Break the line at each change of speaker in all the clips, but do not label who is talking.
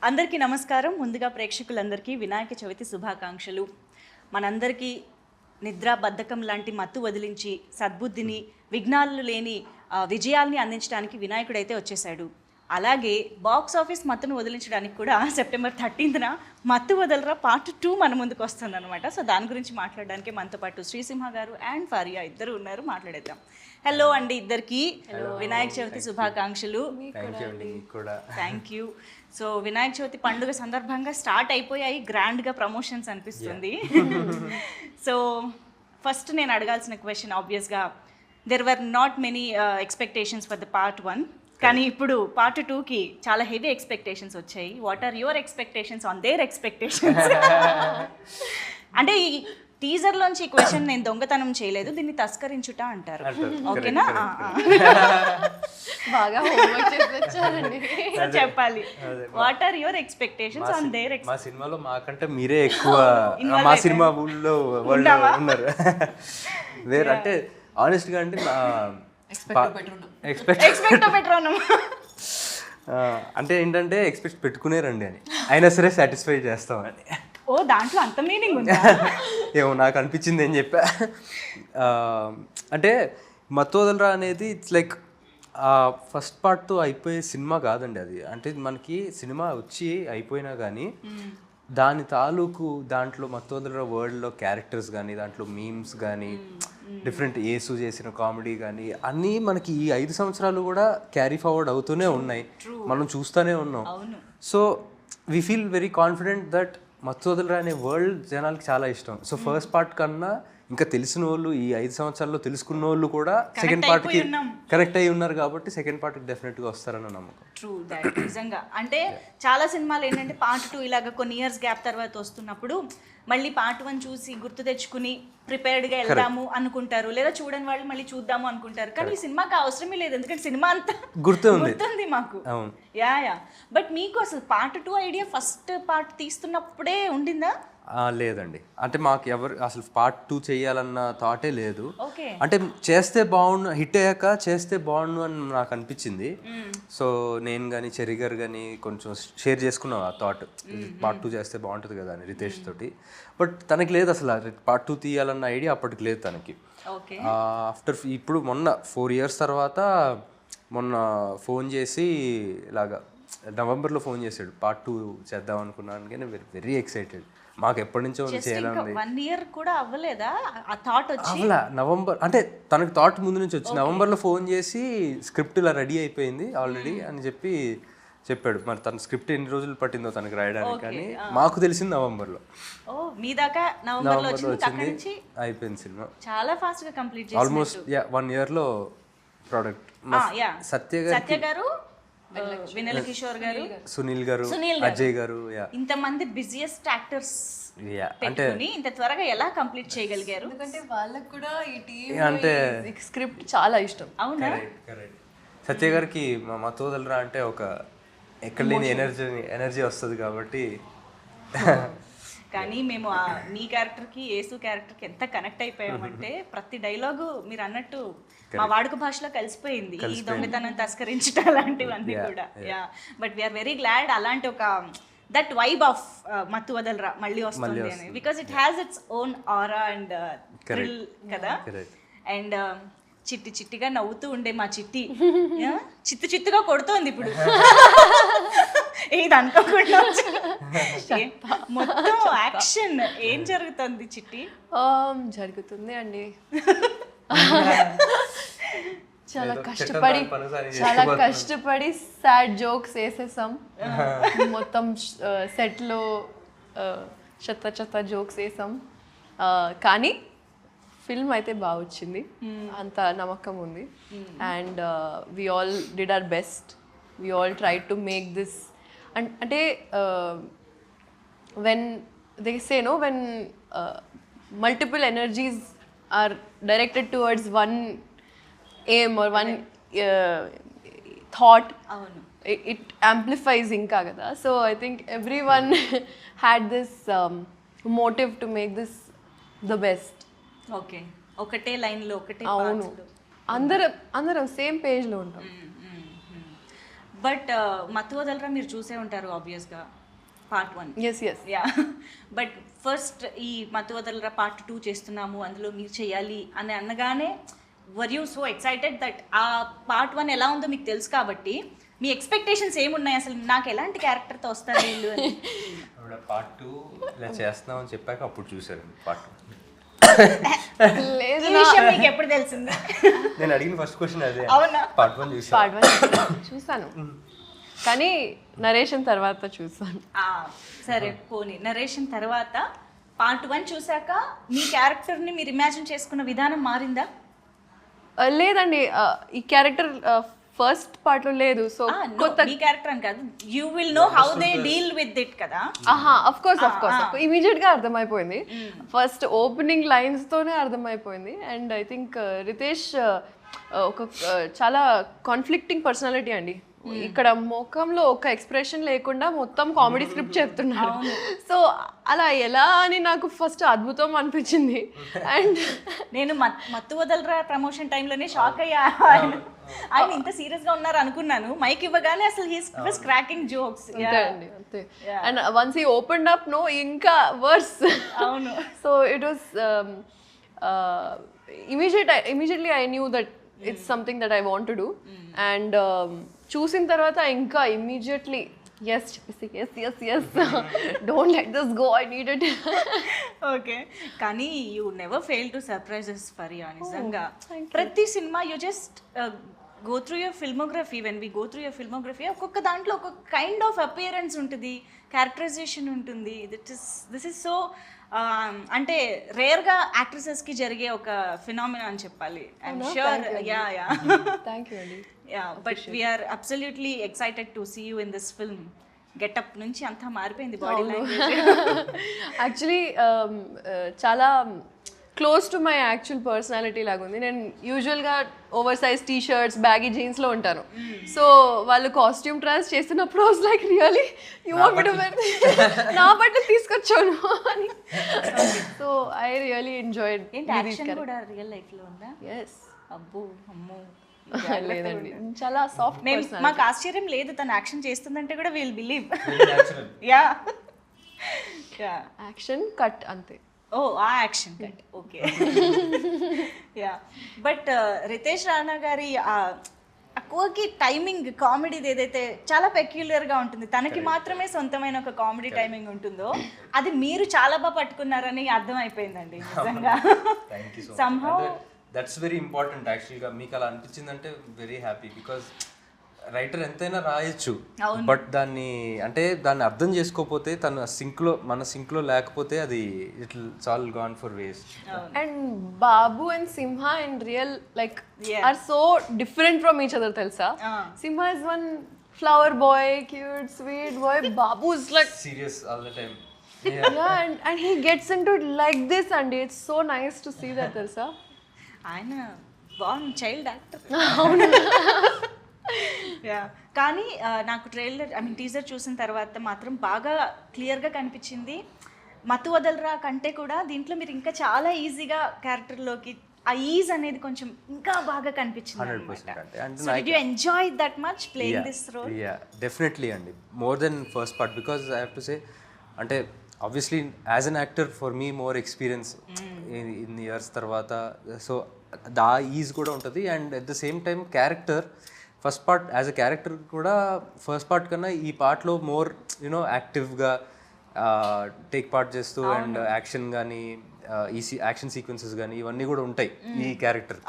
అందరికీ నమస్కారం. ముందుగా ప్రేక్షకులందరికీ వినాయక చవితి శుభాకాంక్షలు. మనందరికీ నిద్ర బద్ధకం లాంటి మత్తు వదిలించి సద్బుద్ధిని, విఘ్నాలు లేని విజయాల్ని అందించడానికి వినాయకుడైతే వచ్చేసాడు. అలాగే బాక్స్ ఆఫీస్ మత్తును వదిలించడానికి కూడా సెప్టెంబర్ 13న మత్తు వదలరా పార్ట్ 2 మన ముందుకు వస్తుందన్నమాట. సో దాని గురించి మాట్లాడడానికి మనతో పాటు శ్రీసింహ గారు అండ్ ఫారియా ఇద్దరు ఉన్నారు. మాట్లాడేద్దాం. హలో అండి ఇద్దరికి. వినాయక చవితి శుభాకాంక్షలు. Thank you. So Vinayaka Chavithi పండుగ సందర్భంగా స్టార్ట్ అయిపోయాయి గ్రాండ్గా ప్రమోషన్స్ అనిపిస్తుంది. సో ఫస్ట్ నేను అడగాల్సిన క్వశ్చన్ ఆబ్వియస్గా there were not many expectations for the part 1, కానీ ఇప్పుడు పార్ట్ 2కి చాలా హెవీ ఎక్స్పెక్టేషన్స్ వచ్చాయి. What are your expectations on their expectations? అంటే ఈ టీజర్లోంచి ఈ క్వశ్చన్ నేను దొంగతనం చేయలేదు, దీన్ని తస్కరించుట అంటారు. ఓకేనా?
బాగా
చెప్పాలి. What are your expectations on there?
మా సినిమాలో మాకంటే మీరే ఎక్కువ మా సినిమా ఊళ్ళో వాళ్ళు ఉన్నారు. వేరే అంటే ఆనెస్ట్గా అంటే అంటే ఏంటంటే ఎక్స్పెక్ట్ పెట్టుకునేరండి అని, అయినా సరే సాటిస్ఫై చేస్తామని.
ఓ దాంట్లో అంత మీనింగ్ ఉందా?
ఏమో నాకు అనిపించింది ఏం చెప్పా. అంటే మత్తోదలరా అనేది ఇట్స్ లైక్ ఫస్ట్ పార్ట్తో అయిపోయే సినిమా కాదండి అది. అంటే మనకి సినిమా వచ్చి అయిపోయినా కానీ దాని తాలూకు దాంట్లో మత్తోదలరా వరల్డ్లో క్యారెక్టర్స్ కానీ, దాంట్లో మీమ్స్ కానీ, డిఫరెంట్ యేసు చేసిన కామెడీ కానీ అన్నీ మనకి ఈ 5 సంవత్సరాలు కూడా క్యారీ ఫార్వర్డ్ అవుతూనే ఉన్నాయి, మనం చూస్తూనే ఉన్నాం. So we feel very confident that Mathu Vadalara అనే వరల్డ్ జనాలకి చాలా ఇష్టం. సో ఫస్ట్ పార్ట్ కన్నా ఇంకా తెలిసిన వాళ్ళు, ఈ 5 సంవత్సరాల్లో తెలుసుకున్న వాళ్ళు కూడా సెకండ్ పార్ట్కి కనెక్ట్ అయ్యి ఉన్నారు కాబట్టి సెకండ్ పార్ట్కి డెఫినెట్గా వస్తారన్న నమ్మకం.
True that. నిజంగా అంటే చాలా సినిమాలు ఏంటంటే పార్ట్ 2 ఇలాగ కొన్ని ఇయర్స్ గ్యాప్ తర్వాత వస్తున్నప్పుడు మళ్ళీ పార్ట్ 1 చూసి గుర్తు తెచ్చుకుని ప్రిపేర్డ్గా వెళ్దాము అనుకుంటారు, లేదా చూడని వాళ్ళు మళ్ళీ చూద్దాము అనుకుంటారు. కానీ ఈ సినిమాకి అవసరమే లేదు, ఎందుకంటే సినిమా అంతా గుర్తుంది మాకు. యా. బట్ మీకు అసలు పార్ట్ 2 ఐడియా ఫస్ట్ పార్ట్ తీస్తున్నప్పుడే ఉండిందా?
లేదండి, అంటే మాకు ఎవరు అసలు పార్ట్ 2 చేయాలన్న థాటే లేదు. అంటే చేస్తే బాగుండు, హిట్ అయ్యాక చేస్తే బాగుండు అని నాకు అనిపించింది. సో నేను కానీ చెర్రీ గారు కానీ కొంచెం షేర్ చేసుకున్నాం ఆ థాట్, పార్ట్ 2 చేస్తే బాగుంటుంది కదా అని రితేష్ తోటి. బట్ తనకి లేదు అసలు పార్ట్ 2 తీయాలన్న ఐడియా అప్పటికి లేదు తనకి. ఆఫ్టర్ ఇప్పుడు మొన్న 4 years తర్వాత మొన్న ఫోన్ చేసి ఇలాగా నవంబర్లో ఫోన్ చేశాడు, పార్ట్ 2 చేద్దాం అనుకున్నాను. కానీ వెరీ ఎక్సైటెడ్. మాకు ఎప్పటి నుంచో చేయాలని.
1 year కూడా అవ్వలేదా ఆ థాట్ వచ్చి?
అవ్వలా. నవంబర్ అంటే తనకి థాట్ ముందు నుంచి వచ్చి నవంబర్లో ఫోన్ చేసి స్క్రిప్ట్ ఇలా రెడీ అయిపోయింది ఆల్రెడీ అని చెప్పాడు. మరి తన స్క్రిప్ట్ ఎన్ని రోజులు పట్టిందో తనకి రాయడానికి, కానీ మాకు తెలిసింది నవంబర్లో.
మీ దాకా నవంబర్లో వచ్చింది,
అయిపోయింది సినిమా.
చాలా ఫాస్ట్ గా కంప్లీట్ చేశారు.
Almost 1 yearలో product.
సత్య గారు, వినల్ కిషోర్ గారు,
సునీల్ గారు, అజయ్ గారు,
ఇంతమంది బిజియెస్ట్ యాక్టర్స్ అంటే ఇంత త్వరగా ఎలా కంప్లీట్ చేయగలిగారు?
ఎందుకంటే వాళ్ళకి కూడా ఈ టీమ్ అంటే స్క్రిప్ట్ చాలా ఇష్టం.
అవునా?
సత్య గారికి మా తోదలరా అంటే ఒక ఎక్కడ లేని ఎనర్జీ వస్తుంది కాబట్టి.
కానీ మేము మీ క్యారెక్టర్కి యేసు క్యారెక్టర్కి ఎంత కనెక్ట్ అయిపోయామంటే ప్రతి డైలాగు మీరు అన్నట్టు మా వాడుక భాషలో కలిసిపోయింది. ఈ దొంగతనం తస్కరించడం అలాంటివన్నీ కూడా. బట్ వీఆర్ వెరీ గ్లాడ్ అలాంటి ఒక దట్ వైబ్ ఆఫ్ మత్తు వదలరా మళ్ళీ వస్తుంది అని, because it has its own aura and thrill కదా. అండ్ చిట్టి చిట్టిగా నవ్వుతూ ఉండే మా చిట్టి చిత్తుగా కొడుతోంది ఇప్పుడు. ఇది అనుకోకుండా మొత్తం యాక్షన్ ఏం జరుగుతుంది చిట్టి?
జరుగుతుంది అండి, చాలా కష్టపడి సాడ్ జోక్స్ వేసేసాం. మొత్తం సెట్లో చెత్త జోక్స్ వేసాం, కానీ ఫిల్మ్ అయితే బాగా వచ్చింది, అంత నమ్మకం ఉంది. And we all did our best, we all try to make this. అంటే when they say no, when multiple energies are directed towards one aim or one thought, it amplifies inka kada. So I think everyone had this motive to make this the best.
Okay, ఒకటే line లో ఒకటే
అవును, అందరం same page లో ఉంటాం.
But మత్తు వదలరా మీరు చూసే ఉంటారు ఆబ్వియస్గా part 1.
Yes yes
yeah but first ఈ మత్తు వదలరా పార్ట్ 2 చేస్తున్నాము అందులో మీరు చేయాలి అని అనగానే were you so excited that ఆ పార్ట్ 1 ఎలా ఉందో మీకు తెలుసు కాబట్టి మీ ఎక్స్పెక్టేషన్స్ ఏమున్నాయి అసలు నాకు ఎలాంటి క్యారెక్టర్తో వస్తారు వీళ్ళు అని?
పార్ట్ 2 ఇలా చేస్తున్నాం అని చెప్పాక అప్పుడు చూసారు పార్ట్ 2.
లేదు
ఈ విషయం మీకు ఎప్పుడు తెలిసింది?
నేను అడిగిన ఫస్ట్ క్వశ్చన్ అదే.
అవునా?
పార్ట్ 1 చూసాను.
పార్ట్ 1 చూసాను కానీ నరేషన్ తర్వాత చూసాను.
సరే పోనీ నరేషన్ తర్వాత పార్ట్ 1 చూసాక మీ క్యారెక్టర్ని మీరు ఇమాజిన్ చేసుకున్న విధానం మారిందా?
లేదండి ఈ క్యారెక్టర్ ఫస్ట్ పార్ట్ లో లేదు. సో
కొత్త మీ క్యారెక్టర్ అని కాదు, you will know how they deal with it కదా.
అఫ్ కోర్స్ ఇమీడియట్ గా అర్థమైపోయింది. ఫస్ట్ ఓపెనింగ్ లైన్స్ తోనే అర్థమైపోయింది. అండ్ ఐ థింక్ రితేష్ ఒక చాలా కాన్ఫ్లిక్టింగ్ పర్సనాలిటీ అండి. ఇక్కడ ముఖంలో ఒక ఎక్స్ప్రెషన్ లేకుండా మొత్తం కామెడీ స్క్రిప్ట్ చెప్తున్నారు. సో అలా ఎలా అని నాకు ఫస్ట్ అద్భుతం అనిపించింది. అండ్
నేను మత్తు వదలరా ప్రమోషన్ టైంలోనే షాక్ అయ్యా, ఆయన ఇంత సీరియస్ గా ఉన్నారు అనుకున్నాను. మైక్ ఇవ్వగానే అసలు హీస్ వాస్ క్రాకింగ్ జోక్స్.
అంతే అండి అంతే. And once he opened up no ఇంకా వర్స్.
అవును.
So it was immediately I knew that it's something that I want to do. And చూసిన తర్వాత ఇంకా immediately yes don't let this go, I need it.
Okay, కానీ you never fail to surprises Faria. నిజంగా ప్రతి సినిమా you just go through your filmography. When we go through your filmography ఒక్కొక్క దాంట్లో ఒక్కొక్క కైండ్ ఆఫ్ అపియరెన్స్ ఉంటుంది, క్యారెక్టరైజేషన్ ఉంటుంది. This is so అంటే రేర్గా యాక్ట్రెసెస్కి జరిగే ఒక ఫినామినా అని చెప్పాలి. I'm sure. Yeah
thank you అండి.
But we're absolutely excited to see you in this film. Getup నుంచి అంతా మారిపోయింది బాడీ లాంగ్వేజ్.
యాక్చువల్లీ చాలా close to my actual personality లాగా ఉంది. నేను యూజువల్గా oversize T shirts baggy జీన్స్లో ఉంటాను. సో వాళ్ళు కాస్ట్యూమ్ ట్రయల్స్ చేస్తున్నప్పుడు was like really you want me to wear, నా బట్టలు తీసుకొచ్చాను అని. So I really enjoyed.
ఏంటి యాక్షన్ కూడా రియల్ లైఫ్లో ఉందా?
ఎస్.
అబ్బో అమ్మో.
లేదండి, చాలా సాఫ్ట్.
మాకు ఆశ్చర్యం లేదు తను యాక్షన్ చేస్తుందంటే కూడా will believe. Yeah
action cut అంతే.
ఓ ఆ action cut, okay. Yeah but Ritesh Rana గారి అక్కువకి టైమింగ్ కామెడీది ఏదైతే చాలా పెక్యులర్గా ఉంటుంది, తనకి మాత్రమే సొంతమైన ఒక కామెడీ టైమింగ్ ఉంటుందో అది మీరు చాలా బాగా పట్టుకున్నారని అర్థమైపోయిందండి నిజంగా. సంహౌ
దట్స్ వెరీ ఇంపార్టెంట్ యాక్చువల్గా. మీకు అలా అనిపించిందంటే వెరీ హ్యాపీ. బికాజ్ రైటర్ ఎంతైనా రాయొచ్చు, బట్ దాన్ని అర్థం చేసుకోకపోతే మన సింక్లో లేకపోతే అది it's all gone for waste.
And Babu and Simha in real like are so different from each other తెలుసా. Simha is one flower boy, cute sweet boy. Babu is like
serious all the time.
and he gets into it like this and it's so nice to see that తెలుసా.
ఆయన బాగుంది child actor. Yeah కానీ నాకు trailer teaser చూసిన తర్వాత మాత్రం బాగా క్లియర్గా కనిపించింది. మత్తు వదలరా కంటే కూడా దీంట్లో మీరు ఇంకా చాలా ఈజీగా క్యారెక్టర్లోకి ఆ ఈజ్ అనేది కొంచెం ఇంకా బాగా కనిపించింది. So did you enjoy that much playing this role?
Yeah definitely అండి, more than first part. Because I have to say అంటే obviously as an actor for me more experience in years తర్వాత. So that is కూడా ఉంటుంది. And at the same time character first part as a character కూడా first part కన్నా ఈ పార్ట్లో more you know యాక్టివ్గా take part చేస్తూ అండ్ యాక్షన్ కానీ యాక్షన్ సీక్వెన్సెస్ కానీ ఇవన్నీ కూడా ఉంటాయి ఈ క్యారెక్టర్.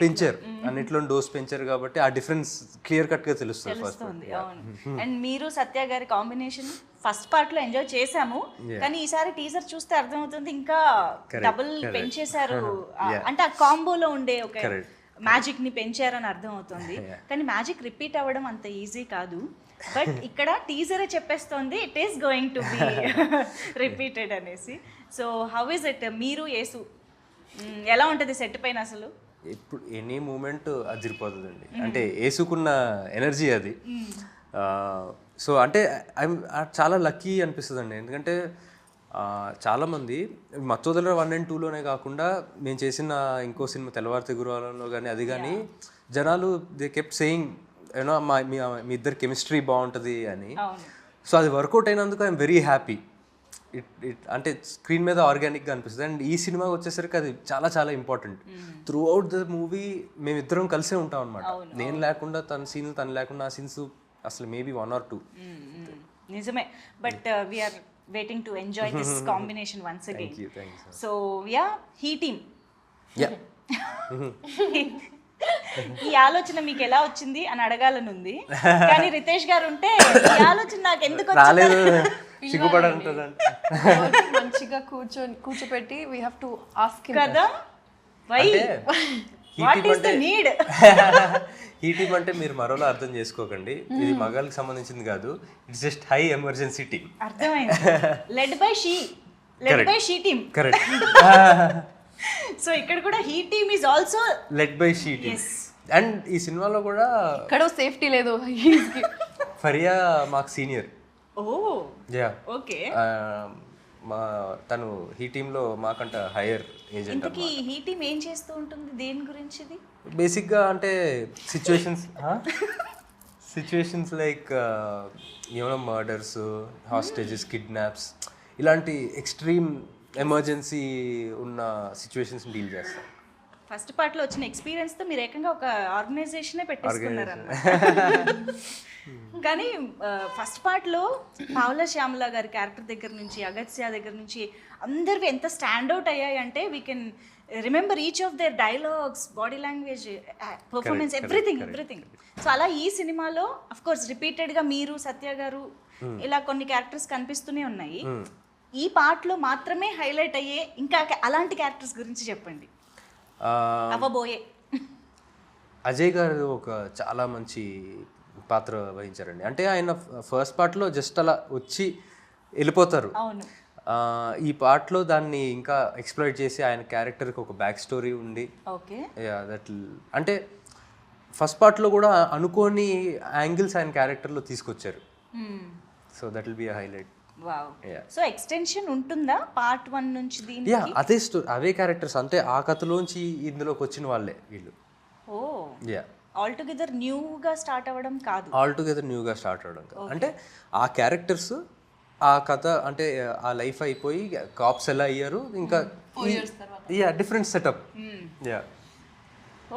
పెంచారు అన్నిట్లో డోస్ పెంచారు కాబట్టి ఆ డిఫరెన్స్ క్లియర్ కట్ గా తెలుస్తుంది ఫస్ట్.
అండ్ మీరు సత్య గారి కాంబినేషన్ ఫస్ట్ పార్ట్ లో ఎంజాయ్ చేసాము, కానీ ఈసారి టీజర్ చూస్తే అర్థమవుతుంది ఇంకా డబుల్ పెంచేశారు. అంటే ఆ కాంబోలో ఉండే ఒక మ్యాజిక్ ని పెంచారని అర్థం అవుతుంది. కానీ మ్యాజిక్ రిపీట్ అవ్వడం అంత ఈజీ కాదు. బట్ ఇక్కడ టీజరే చెప్పేస్తోంది it is going to be repeated అనేసి. So how is it? మీరు యేసు ఎలా ఉంటుంది సెట్ పైన అసలు?
ఇప్పుడు ఎనీ మూమెంట్ అదిరిపోతుందండి. అంటే యేసుకున్న ఎనర్జీ అది. సో అంటే చాలా లక్కీ అనిపిస్తుంది అండి. ఎందుకంటే చాలామంది మత్తు వదలరా 1 and 2లోనే కాకుండా నేను చేసిన ఇంకో సినిమా తెల్లవారితే గురువారంలో కానీ అది కానీ జనాలు దే కెప్ట్ సేయింగ్ యూనో మీ ఇద్దరు కెమిస్ట్రీ బాగుంటుంది అని.
అవును.
సో అది వర్కౌట్ అయినందుకు ఐఎమ్ వెరీ హ్యాపీ. అంటే స్క్రీన్ మీద ఆర్గానిక్గా అనిపిస్తుంది. అండ్ ఈ సినిమాకి వచ్చేసరికి అది చాలా చాలా important. Through out the movie మేమిద్దరం కలిసే ఉంటాం అనమాట. నేను లేకుండా తన సీన్లు, తను లేకుండా ఆ సీన్స్ అసలు మేబీ 1 or 2.
నిజమే. But we are waiting to enjoy this combination once again.
Thank you, sir.
So yeah, he team,
Yeah.
ఈ ఆలోచన మీకు ఎలా వచ్చింది అని అడగాలని ఉంది, కానీ రితేష్ గారు ఉంటే ఈ ఆలోచన నాకు ఎందుకు
రాలేదు, సిగ్గుపడంటుందంటే
మంచిగా కూర్చోపెట్టి వీ హ్యావ్ టు ఆస్క్
కదా, why what is the need.
ఈ టీమ్ అంటే మీరు మరోలా అర్థం చేసుకోకండి, ఇది మగాళ్ళకి సంబంధించింది కాదు. It's just high emergency team.
అర్థమైంది. Led by she team.
Correct.
So ఇక్కడ కూడా he team is also
led by she team. And ఈ సినిమాలో కూడా
ఇక్కడ సేఫ్టీ లేదు.
ఫరియా మాకు సీనియర్.
ఓ
యా,
ఓకే.
తను ఈ టీంలో మాకంట హైయర్ ఏజెంట్.
ఇంతకీ హీ టీమ్ ఏం చేస్తూ ఉంటుంది, దేని గురించి ఇది?
బేసిక్గా అంటే సిచ్యువేషన్స్ లైక్ ఏమైనా మర్డర్స్, హాస్టేజెస్, కిడ్నాప్స్, ఇలాంటి ఎక్స్ట్రీమ్ ఎమర్జెన్సీ ఉన్న సిచ్యువేషన్స్ డీల్ చేస్తాం.
ఫస్ట్ పార్ట్లో వచ్చిన ఎక్స్పీరియన్స్తో మీరు ఏకంగా ఒక ఆర్గనైజేషనే పెట్టేసుకున్నారు అన్నమాట. కానీ ఫస్ట్ పార్ట్లో పావుల శ్యామల గారి క్యారెక్టర్ దగ్గర నుంచి, అగత్య దగ్గర నుంచి అందరివి ఎంత స్టాండ్అవుట్ అయ్యాయి అంటే we can remember each of their dialogues, body language, performance, everything. So అలా ఈ సినిమాలో అఫ్ కోర్స్ రిపీటెడ్గా మీరు, సత్య గారు, ఇలా కొన్ని క్యారెక్టర్స్ కనిపిస్తూనే ఉన్నాయి. ఈ పార్ట్లో మాత్రమే హైలైట్ అయ్యే ఇంకా అలాంటి క్యారెక్టర్స్ గురించి చెప్పండి. అవ్వబోయే
అజయ్ గారు ఒక చాలా మంచి పాత్ర వహించారండి. అంటే ఆయన ఫస్ట్ పార్ట్లో జస్ట్ అలా వచ్చి వెళ్ళిపోతారు.
అవును.
ఈ పార్ట్లో దాన్ని ఇంకా ఎక్స్ప్లోర్ చేసి ఆయన క్యారెక్టర్కి ఒక బ్యాక్ స్టోరీ ఉండి,
ఓకే,
దట్ అంటే ఫస్ట్ పార్ట్లో కూడా అనుకోని యాంగిల్స్ ఆయన క్యారెక్టర్లో తీసుకొచ్చారు. So that will be a highlight.
Wow. So extension ఉంటుందా పార్ట్ 1 నుంచి దీనికి?
యా, అదే స్టోరీ, అవే క్యారెక్టర్స్. అంటే ఆ కథలోంచి ఇందులోకి వచ్చిన వాళ్ళే వీళ్ళు.
ఓ,
యా,
ఆల్ టుగెదర్ న్యూగా స్టార్ట్ అవ్వడం కాదు.
ఆల్ టుగెదర్ న్యూగా స్టార్ట్ అవ్వడం కాదు. అంటే ఆ క్యారెక్టర్స్, ఆ కథ, అంటే ఆ లైఫ్ అయిపోయి కాప్స్ ఎలా అయ్యారు, ఇంకా yeah different setup. Yeah,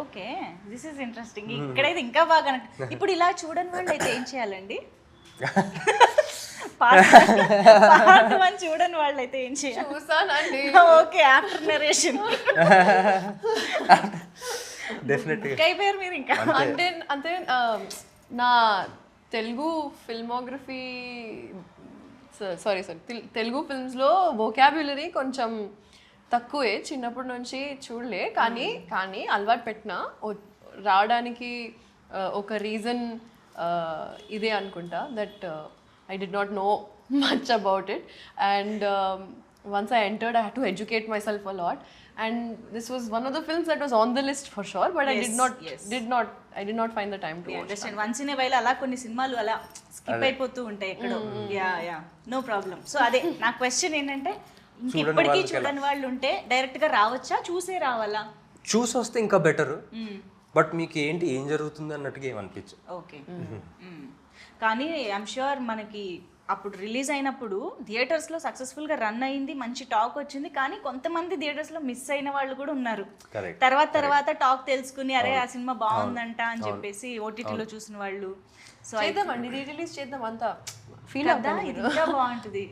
okay, this is interesting. ఇక్కడైతే ఇంకా బాగా ఇప్పుడు ఇలా చూడని వాళ్ళు అయితే ఏం చేయాలండి? పార్ట్ 1 చూడని వాళ్ళు అయితే ఏం చేయాలి?
చూసానండి.
ఓకే, ఆఫ్టర్ నరేషన్
డెఫినెట్గా
అయిపోయారు మీరు ఇంకా.
అంటే నా తెలుగు ఫిల్మోగ్రఫీ, సారీ తెలుగు ఫిల్మ్స్లో వొకాబ్యులరీ కొంచెం తక్కువే, చిన్నప్పటి నుంచి చూడలే. కానీ అలవాటు పెట్టిన రావడానికి ఒక రీజన్ ఇదే అనుకుంటా, that I did not know much about it, and once I entered I had to educate myself a lot, and this was one of the films that was on the list for sure, but I did not find the time to watch.
Understand. Once in a while అలా కొన్ని సినిమాలు అలా skip అయిపోతూ ఉంటాయి ఎక్కడో. Yeah, no problem. So అదే నా question ఏంటంటే, ఇంకెప్పటికీ చూడని వాళ్ళు ఉంటే డైరెక్ట్గా రావచ్చా, చూసే రావాలా?
చూసి వస్తే ఇంకా బెటర్, బట్ మీకు ఏంటి ఏం జరుగుతుంది అన్నట్టుగా ఏమనిపించు.
ఓకే. కానీ ఐఎమ్ ష్యూర్ మనకి అప్పుడు రిలీజ్ అయినప్పుడు థియేటర్స్లో సక్సెస్ఫుల్గా రన్ అయింది, మంచి టాక్ వచ్చింది. కానీ కొంతమంది థియేటర్స్లో మిస్ అయిన వాళ్ళు కూడా ఉన్నారు. తర్వాత టాక్ తెలుసుకుని అరే ఆ సినిమా బాగుందంట అని చెప్పేసి ఓటీటీలో చూసిన వాళ్ళు. సో
చేద్దామండి, రీ-రిలీజ్ చేద్దాం, అంతా ఫీల్
అవుతా. ఇది ఇంకా బాగుంటుంది.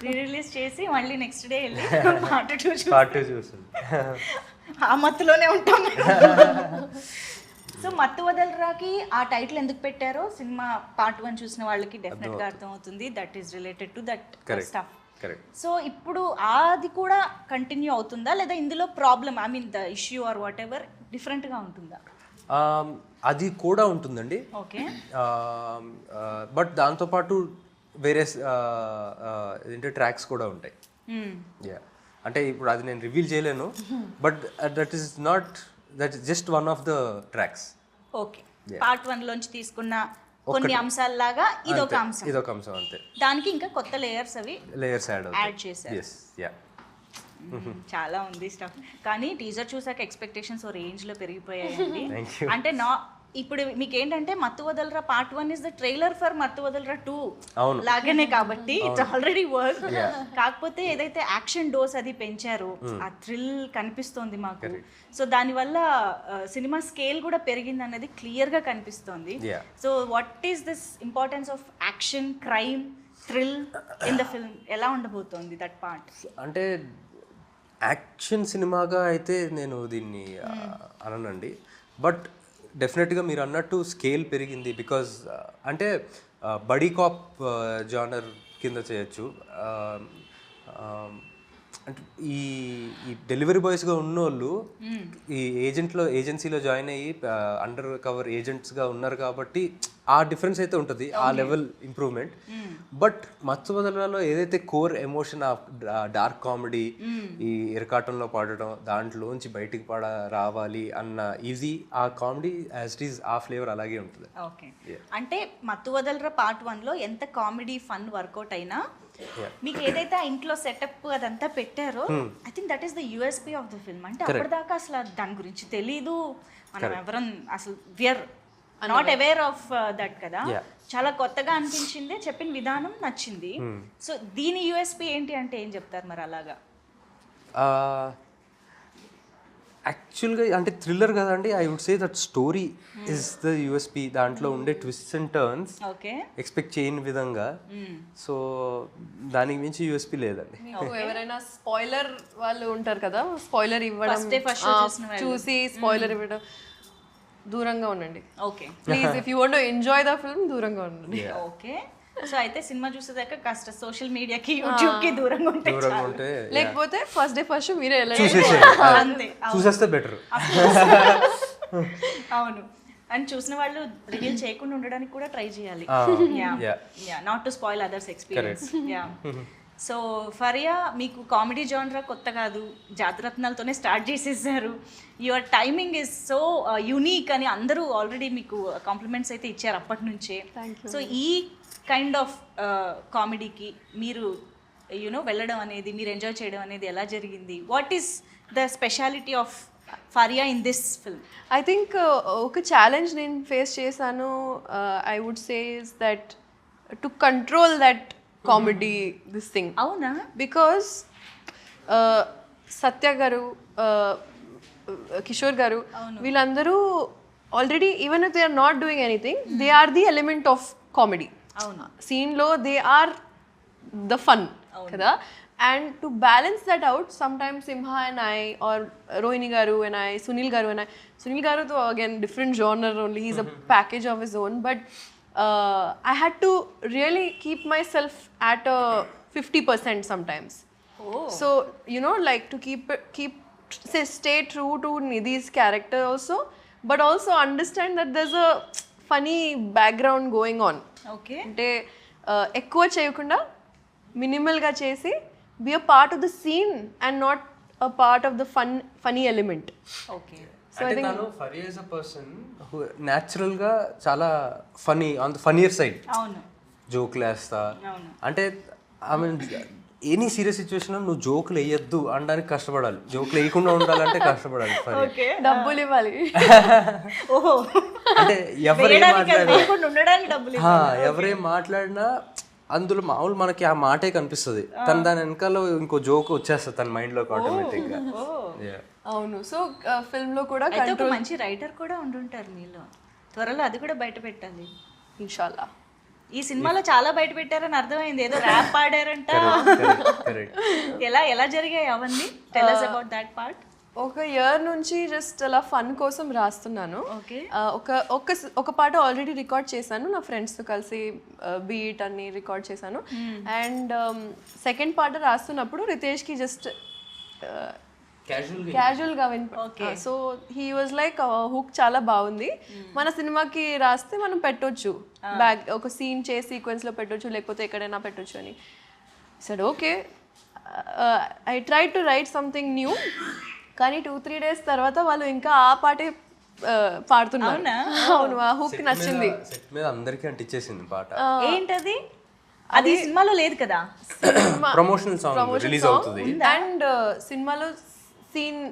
రీ-రిలీజ్ చేసి మళ్ళీ నెక్స్ట్ డే వెళ్ళి పార్ట్ 2 చూసి ఆ మత్తులోనే ఉంటాం. సో మత్తు వదలరాకి ఆ టైటిల్ ఎందుకు పెట్టారో సినిమా పార్ట్ 1 చూసిన వాళ్ళకి డెఫినెట్ గా అర్థం అవుతుంది. That is related to that stuff. So ఇప్పుడు అది కూడా కంటిన్యూ అవుతుందా, లేదా ఇందులో problem, I mean the issue or what ever different గా ఉంటుందా?
అది కూడా ఉంటుందండి.
ఓకే.
బట్ దాంతోపాటు వేరే ఏంటంటే ట్రాక్స్ కూడా ఉంటాయి. యా, అంటే ఇప్పుడు అది నేను రివీల్ చేయలేను, but that is just one of the tracks.
Okay. Part 1 లోంచి తీసుకున్న కొన్ని అంశాలలాగా ఇదొక
అంశం అంతే.
దానికి ఇంకా కొత్త లేయర్స్ యాడ్ చేశారు.
yes, yeah.
చాలా ఉంది స్టఫ్. కానీ టీజర్ చూసాక ఎక్స్పెక్టేషన్స్ ఓ రేంజ్ లో పెరిగిపోయాయండి. అంటే ఇప్పుడు మీకు ఏంటంటే మత్తు వదలరా part 1 is the trailer for మత్తు వదలరా 2
అవును.
లాగానే కాబట్టి ఇట్స్ ఆల్రెడీ వర్క్. కాకపోతే ఏదైతే యాక్షన్ డోస్ అది పెంచారో ఆ థ్రిల్ కనిపిస్తోంది మాకు. సో దానివల్ల సినిమా స్కేల్ కూడా పెరిగింది అన్నది క్లియర్ గా కనిపిస్తోంది. So what is this importance of action, crime, thrill in the film ఎలా ఉండబోతోంది దట్ పార్ట్?
అంటే యాక్షన్ సినిమాగా అయితే నేను దీన్ని అననండి, బట్ డెఫినెట్గా మీరు అన్నట్టు స్కేల్ పెరిగింది. బికాజ్ అంటే బడీ కాప్ జానర్ కింద చేయొచ్చు. అంటే ఈ డెలివరీ బాయ్స్గా ఉన్నోళ్ళు ఈ ఏజెన్సీలో జాయిన్ అయ్యి అండర్ కవర్ ఏజెంట్స్గా ఉన్నారు కాబట్టి ఆ డిఫరెన్స్ అయితే ఉంటుంది, ఆ లెవెల్ ఇంప్రూవ్మెంట్. బట్ మత్తు వదలరాలో ఏదైతే core emotion of dark comedy, ఈ ఇరకాటంలో పాడటం, దాంట్లోంచి బయటికి రావాలి అన్న ఇది ఆ కామెడీ యాజ్ ఇట్ ఈస్ ఆ ఫ్లేవర్ అలాగే ఉంటుంది.
ఓకే, అంటే మత్తు వదలరా పార్ట్ 1లో ఎంత కామెడీ ఫన్ వర్కౌట్ అయినా మీకు ఏదైతే ఆ ఇంట్లో సెటప్ అదంతా పెట్టారో I think that is the USP of the film. అంటే అప్పటిదాకా అసలు దాని గురించి తెలీదు, మనం ఎవరం అసలు we are not aware of that కదా. చాలా కొత్తగా అనిపించింది, చెప్పిన విధానం నచ్చింది. సో దీని యూఎస్పీ ఏంటి అంటే ఏం చెప్తారు మరి అలాగా?
యాక్చువల్గా అంటే థ్రిల్లర్ కదండి, I would say that story is the USP. దాంట్లో ఉండే ట్విస్ట్స్ అండ్ టర్న్స్ ఎక్స్పెక్ట్ చేయని విధంగా. సో దానికి మించి యూఎస్పీ లేదండి.
మీకు ఎవరైనా స్పాయిలర్ వాళ్ళు ఉంటారు కదా, స్పాయిలర్ ఇవ్వడం, చూసి స్పాయిలర్ ఇవ్వడం, దూరంగా ఉండండి.
Okay
please, if you want to enjoy the film దూరంగా ఉండండి.
ఓకే, సో అయితే సినిమా చూసేదాకా కాస్త సోషల్ మీడియాకి, యూట్యూబ్ కి దూరంగా ఉంటే,
లేకపోతే ఫస్ట్ డే ఫస్ట్ మీరే
అంతే
చూసేస్తే బెటర్.
అవును, అండ్ చూసిన వాళ్ళు రివీల్ చేయకుండా ఉండడానికి కూడా ట్రై చేయాలి, not to spoil others experience. So Faria, మీకు కామెడీ జానరా కొత్త కాదు, జాతరత్నాలతోనే స్టార్ట్ చేసేసారు. Your timing is so unique అని అందరూ ఆల్రెడీ మీకు కాంప్లిమెంట్స్ అయితే ఇచ్చారు అప్పటి నుంచే. సో ఈ కైండ్ ఆఫ్ కామెడీకి మీరు యూనో వెళ్ళడం అనేది, మీరు ఎంజాయ్ చేయడం అనేది ఎలా జరిగింది? What is the speciality of Faria in this film?
I think ఒక ఛాలెంజ్ నేను ఫేస్ చేశాను, I would say is that to control that comedy this thing.
అవునా?
బికాస్ సత్య గారు, కిషోర్ గారు, వీళ్ళందరూ already even if they are not doing anything, they are the element of comedy. సీన్లో they are the fun కదా. And to balance that out, sometimes Simha and I, or Rohini గారు and I, Sunil గారు and I, Sunil గారు తో again different genre only, he's a package of his own, but I had to really keep myself at a 50% sometimes. So you know, like to stay true to Nidhi's character also, but also understand that there's a funny background going on.
Okay,
అంటే ఎక్కువ చేయకుండా minimal గా చేసి be a part of the scene and not a part of the funny element.
Okay.
అంటే తను Faria is a person who natural గా చాలా funny, on the funnier side.
అవును,
జోకులు వేస్తా, అంటే I mean any serious situation నువ్వు జోకులు వేయొద్దు అనడానికి కష్టపడాలి, జోకులు వేయకుండా ఉండాలంటే కష్టపడాలి.
డబ్బులు ఇవ్వాలి.
అంటే ఎవరేం మాట్లాడినా అందులో మామూలు మనకి ఆ మాటే కనిపిస్తుంది, తను దాని వెనకాల ఇంకో జోక్ వచ్చేస్తుంది తన మైండ్ లోకి ఆటోమేటిక్ గా.
అవును, సో ఫిల్మ్ లో కూడా
ఒక మంచి రైటర్ కూడా ఉండుంటారు మీలో, త్వరలో అది కూడా బయట పెట్టాలి
ఇన్షాల్లా.
ఈ సినిమాలో చాలా బయట పెట్టారని అర్థమైంది, ఏదో ర్యాప్ పాడారంట, ఎలా జరిగాయి అవన్నీ? Tell us about that part.
ఒక ఇయర్ నుంచి జస్ట్ అలా ఫన్ కోసం రాస్తున్నాను. ఒక పాట ఆల్రెడీ రికార్డ్ చేశాను, నా ఫ్రెండ్స్తో కలిసి బీట్ అన్ని రికార్డ్ చేశాను. అండ్ సెకండ్ పాట రాస్తున్నప్పుడు రితేష్కి జస్ట్ క్యాజువల్గా so he was like hook చాలా బాగుంది, మన సినిమాకి రాస్తే మనం పెట్టొచ్చు, ఒక సీన్ చేసి సీక్వెన్స్లో పెట్టొచ్చు, లేకపోతే ఎక్కడైనా పెట్టొచ్చు అని. Said okay, I try to write something new. కానీ 2-3 days తర్వాత వాళ్ళు ఇంకా ఆ పాటే పాడుతున్నారు. అవును, ఆ హుక్ నచ్చింది.
సెట్ మీద అందరికీ అంటించేసింది పాట.
ఏంటది? అది సినిమాలో లేదు కదా,
ప్రమోషనల్ సాంగ్ రిలీజ్ అవుతుంది.
అండ్ సినిమాలో సీన్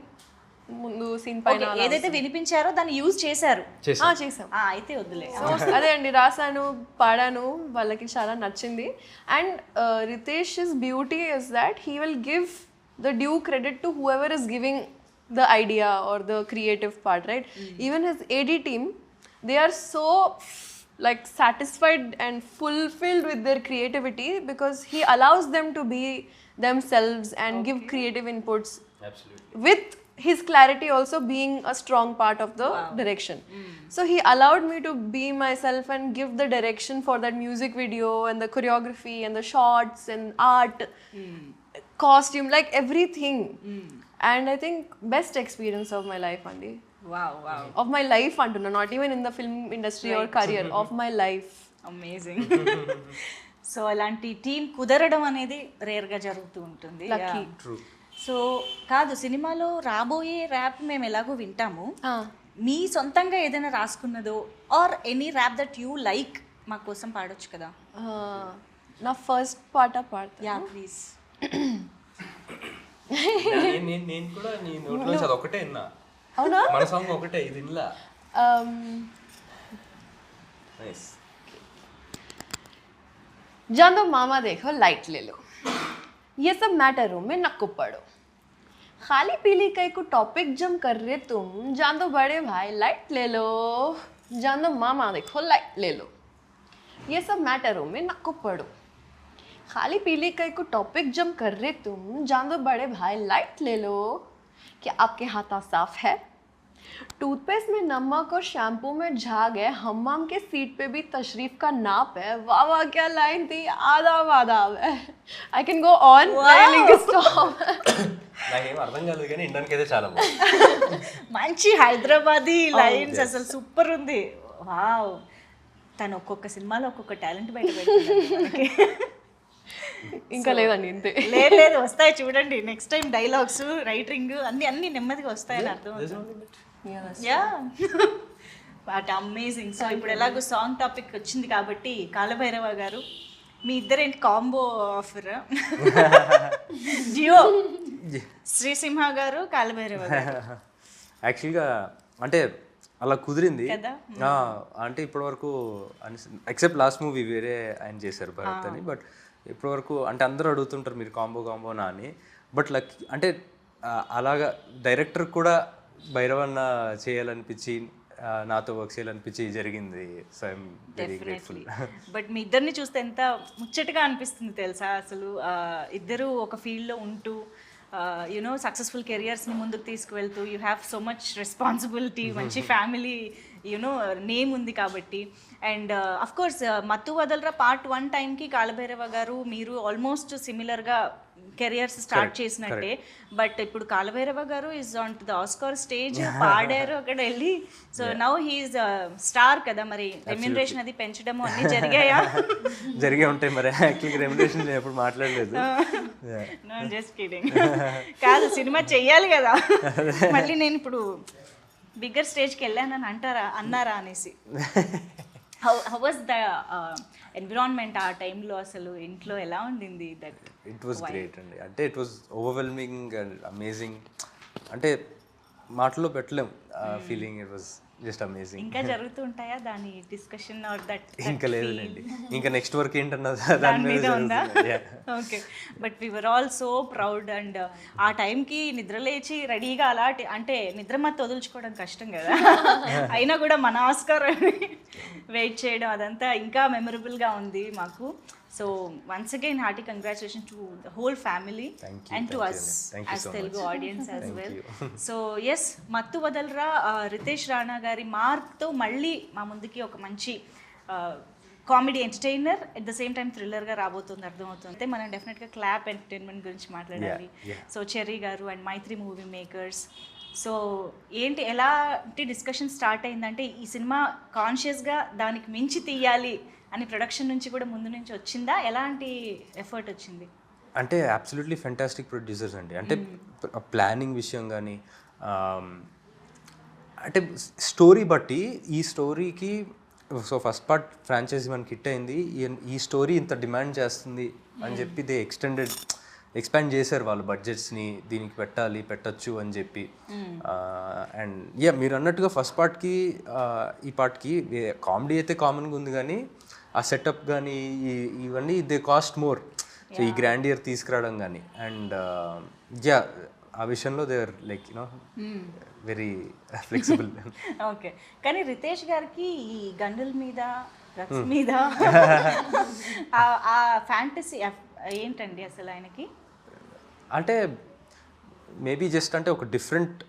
ముందు సీన్ పైన
Okay, ఏదైతే వినిపించారో దాన్ని యూజ్ చేశారు.
చేసాం.
అయితే వద్దులే.
సో అదే అండి, రాసాను, పాడాను, వాళ్ళకి చాలా నచ్చింది. And Ritesh is beauty is that he will give the due credit to whoever is giving the idea or the creative part, right? Even his AD team, they are so like satisfied and fulfilled with their creativity because he allows them to be themselves and give creative inputs.
Absolutely.
With his clarity also being a strong part of the direction. So he allowed me to be myself and give the direction for that music video and the choreography and the shots and art, costume, like everything. And I think best experience of my life, Andy.
Wow.
Of my life, Antuna, not even in the film industry or career, of my life.
Amazing. So అలాంటి team కుదరడం అనేది రేర్గా జరుగుతూ ఉంటుంది.
Lucky.
True.
So కాదు, సినిమాలో రాబోయే rap మేము ఎలాగో వింటాము, మీ సొంతంగా ఏదైనా రాసుకున్నదో or any rap that you like మా కోసం పాడొచ్చు కదా?
నా ఫస్ట్ పాట పాడతా.
Yeah please.
నేను కూడా నీ నోట్లో అది ఒకటే విన్నా.
అవునా?
మన సాంగ్ ఒకటే, ఇది వినలా. నైస్.
जान दो मामा देखो लाइट ले लो, ये सब मैटरों में नक्को पड़ो, खाली पीली कई को टॉपिक जम कर रहे तुम, जान दो बड़े भाई लाइट ले लो, जान दो मामा देखो लाइट ले लो, ये सब मैटरों में नक्को पड़ो, खाली पीली कई को टॉपिक जम कर रहे तुम, जान दो बड़े भाई लाइट ले लो, क्या आपके हाथ साफ है? टूथपेस्ट में नमक और शैम्पू में झाग है, हम्माम के सीट पे भी तशरीफ का नाप है, वाह वाह क्या लाइन थी, आदाब आदाब है. I can go on, stop.
నాకేం అర్థం కాలేదు కానీ ఇండియన్కి అయితే చాలా బాగుంది.
మంచి హైదరాబాదీ లైన్స్, అసలు సూపర్ ఉంది. వావ్, తను ఒక్కొక్క సినిమాలో ఒక్కొక్క టాలెంట్ బయట పెడుతుంది.
ఇంకా లేదండి ఇంతే.
లేదు వస్తాయి చూడండి, నెక్స్ట్ టైం డైలాగ్స్, రైటింగ్ అన్ని నెమ్మదిగా వస్తాయని అర్థం అవుతుంది. Yeah but amazing. సో ఇప్పుడు ఎలాగో సాంగ్ టాపిక్ వచ్చింది కాబట్టి కాలభైరవ గారు, మీ ఇద్దరేంటి కాంబో ఆఫర్? జియో శ్రీసింహ గారు, కాలభైరవ గారు.
యాక్చువల్గా అంటే అలా కుదిరింది
కదా.
అంటే ఇప్పటివరకు ఎక్సెప్ట్ లాస్ట్ మూవీ వేరే ఆయన చేశారు భరత్ అని, బట్ ఇప్పటివరకు అంటే అందరూ అడుగుతుంటారు మీరు కాంబోనా అని, బట్ లక్కీ అంటే అలాగా డైరెక్టర్ కూడా భైరవన్న చేయాలనిపించి నాతో వర్క్ చేయాలనిపించి జరిగింది. So I'm very grateful.
But మీ ఇద్దరిని చూస్తే ఎంత ముచ్చటగా అనిపిస్తుంది తెలుసా అసలు. ఇద్దరు ఒక ఫీల్డ్లో ఉంటూ యునో సక్సెస్ఫుల్ కెరియర్స్ని ముందుకు తీసుకువెళ్తూ, you have so much responsibility, మంచి ఫ్యామిలీ యునో నేమ్ ఉంది కాబట్టి. అండ్ అఫ్ కోర్స్ మత్తు వదలరా పార్ట్ 1 టైంకి కాలభైరవ గారు మీరు ఆల్మోస్ట్ సిమిలర్గా కెరియర్స్ స్టార్ట్ చేసినట్టే. బట్ ఇప్పుడు కాలభైరవ గారు is on to the Oscar stage, పాడారు అక్కడ వెళ్ళి. సో నౌ హీఈస్ స్టార్ కదా, మరి రెమ్యూనరేషన్ అది పెంచడము అన్ని జరిగాయా?
జరిగే ఉంటాయి మరి. యాక్చువల్గా రెమ్యూనరేషన్ నేను ఎప్పుడు మాట్లాడలేదు.
No just kidding. కాదు, సినిమా చెయ్యాలి కదా, మళ్ళీ నేను ఇప్పుడు బిగ్గర్ స్టేజ్కి వెళ్ళానని అన్నారా అనేసి. హౌ వాజ్ ద ఎన్విరాన్మెంట్ ఆ టైంలో? అసలు ఇంట్లో ఎలా ఉండింది? దట్
ఇట్ వాజ్ గ్రేట్ అండి. అంటే it was overwhelming and amazing. అంటే మాటల్లో పెట్టలేం ఫీలింగ్. It was just amazing.
ఇంకా జరుగుతూ ఉంటాయా దాని డిస్కషన్ ఆర్ దట్?
ఇంకా లేదులేండి, ఇంకా నెక్స్ట్ వర్క్ ఏంటన్నది
దాని మీద ఉందా? Okay. But we were all so proud. And ఆ టైంకి నిద్ర లేచి రెడీగా అలాంటి అంటే నిద్ర మత్తు వదులుచుకోవడం కష్టం కదా, అయినా కూడా మన ఆస్కార్ వెయిట్ చేయడం అదంతా ఇంకా మెమరబుల్గా ఉంది మాకు. So once again hearty congratulation to the whole family and to us as Telugu audience as well. So yes, Mathu Vadalara Riteish Rana గారి మార్క్తో మళ్ళీ మా ముందుకి ఒక మంచి comedy entertainer at the same time థ్రిల్లర్గా రాబోతుంది, అర్థమవుతుంది. అయితే మనం డెఫినెట్గా క్లాప్ ఎంటర్టైన్మెంట్ గురించి మాట్లాడాలి. సో చెర్రీ గారు and Mythri movie makers. So ఏంటి ఎలాంటి డిస్కషన్ స్టార్ట్ అయిందంటే ఈ సినిమా కాన్షియస్గా దానికి మించి తీయాలి అని ప్రొడక్షన్ నుంచి కూడా ముందు నుంచి వచ్చిందా? ఎలాంటి ఎఫర్ట్ వచ్చింది?
అంటే అబ్సల్యూట్లీ ఫెంటాస్టిక్ ప్రొడ్యూసర్స్ అండి. అంటే ప్లానింగ్ విషయం కానీ, అంటే స్టోరీ బట్టి ఈ స్టోరీకి సో ఫస్ట్ పార్ట్ ఫ్రాంచైజీ మనకి హిట్ అయింది, ఈ స్టోరీ ఇంత డిమాండ్ చేస్తుంది అని చెప్పి దే ఎక్స్టెండెడ్ ఎక్స్పాండ్ చేశారు వాళ్ళు బడ్జెట్స్ని, దీనికి పెట్టచ్చు అని చెప్పి. అండ్ మీరు అన్నట్టుగా ఫస్ట్ పార్ట్కి ఈ పార్ట్కి కామెడీ అయితే కామన్గా ఉంది, కానీ ఆ సెటప్ కానీ ఇవన్నీ దే కాస్ట్ మోర్. సో ఈ గ్రాండియర్ తీసుకురావడం కానీ అండ్ ఆ విషయంలో they are like very flexible.
Okay, కానీ రితేష్ గారికి ఈ గండుల మీద డ్రగ్స్ మీద ఆ ఫ్యాంటసీ ఏంటండి అసలు ఆయనకి?
అంటే మేబీ జస్ట్ అంటే ఒక డిఫరెంట్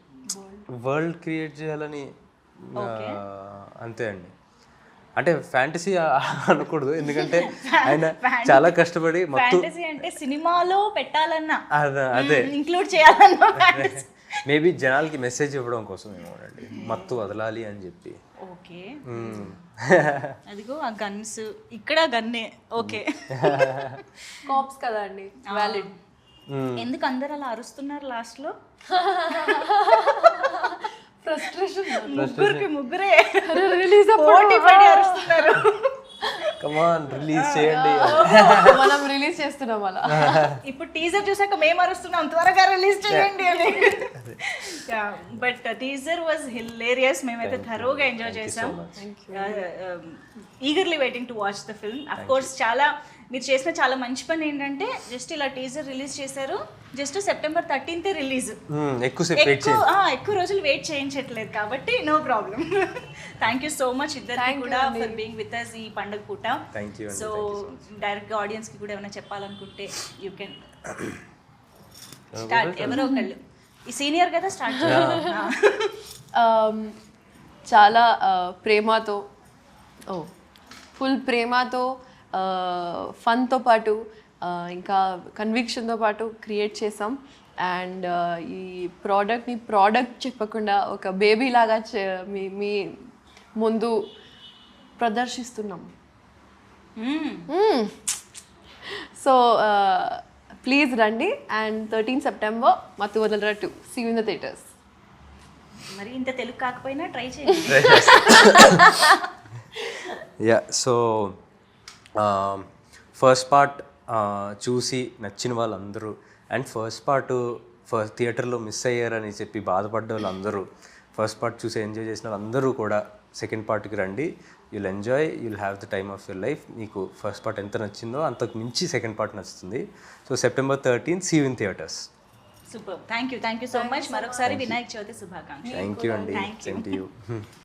వరల్డ్ క్రియేట్ చేయాలని అంతే అండి. అంటే ఫ్యాంటసీ అనకూడదు, ఎందుకంటే ఆయన చాలా కష్టపడి
ఫ్యాంటసీ అంటే సినిమాలో పెట్టాలన్నా
అదే
ఇంక్లూడ్ చేయాలన్నా ఫ్యాంటసీ.
మేబీ జనాలకి మెసేజ్ ఇవ్వడం కోసం ఏమోనండి, మత్తు వదలాలి అని చెప్పి.
ఓకే, అదిగో ఆ గన్స్, ఇక్కడ గన్నే. ఓకే,
కాప్స్ కదా అండి, వ్యాలిడ్.
ఎందుకు అందరు అలా అరుస్తున్నారు లాస్ట్ లో?
ఫ్రస్ట్రేషన్.
ముగ్గురే
రిలీజ్
పోటీ పడి అరుస్తున్నారు.
కమాన్ రిలీజ్ చేయండి.
మనం రిలీజ్ చేస్తున్నాం అలా.
ఇప్పుడు టీజర్ చూసాక మేము అరుస్తున్నాం త్వరగా రిలీజ్ చేయండి అని. But teaser was hilarious. మేమైతే థరోగా ఎంజాయ్ చేసాం. Eagerly waiting to watch the film. Of course చాలా మీరు చేసిన చాలా మంచి పని ఏంటంటే జస్ట్ ఇలా టీజర్ రిలీజ్ చేశారు, జస్ట్ సెప్టెంబర్ 13th రిలీజ్. ఎక్కువ రోజులు వెయిట్ చేయించట్లేదు కాబట్టి no problem. Thank you so much ఇద్దరికి కూడా ఫర్ బీయింగ్ విత్ అస్ ఈ పండుగ పూట. సో డైరెక్ట్గా ఆడియన్స్కి కూడా ఏమైనా చెప్పాలనుకుంటే యూ కెన్ స్టార్ట్. ఎవరో ఒకళ్ళు, ఈ సీనియర్ కదా, స్టార్ట్.
చాలా ప్రేమతో, ఫుల్ ప్రేమతో, ఫన్తో పాటు ఇంకా కన్విక్షన్తో పాటు క్రియేట్ చేసాం. అండ్ ఈ ప్రోడక్ట్ చెప్పకుండా ఒక బేబీ లాగా మీ ముందు ప్రదర్శిస్తున్నాం. సో ప్లీజ్ రండి. And 13 September Mathu Vadalara 2 see you in the theatres.
మరి ఇంత తెలుగు కాకపోయినా ట్రై చేయండి.
సో ఫస్ట్ పార్ట్ చూసి నచ్చిన వాళ్ళందరూ అండ్ ఫస్ట్ థియేటర్లో మిస్ అయ్యారని చెప్పి బాధపడ్డ వాళ్ళందరూ, ఫస్ట్ పార్ట్ చూసి ఎంజాయ్ చేసిన వాళ్ళందరూ కూడా సెకండ్ పార్ట్కి రండి. You'll enjoy, you'll have the time of your life. మీకు ఫస్ట్ పార్ట్ ఎంత నచ్చిందో అంతకు మించి సెకండ్ పార్ట్ నచ్చుతుంది. So September 13th see you in theatres.
Super, thank you so much. మరొకసారి వినాయక చవితి శుభాకాంక్షలు.
థ్యాంక్ యూ అండి. Same to you.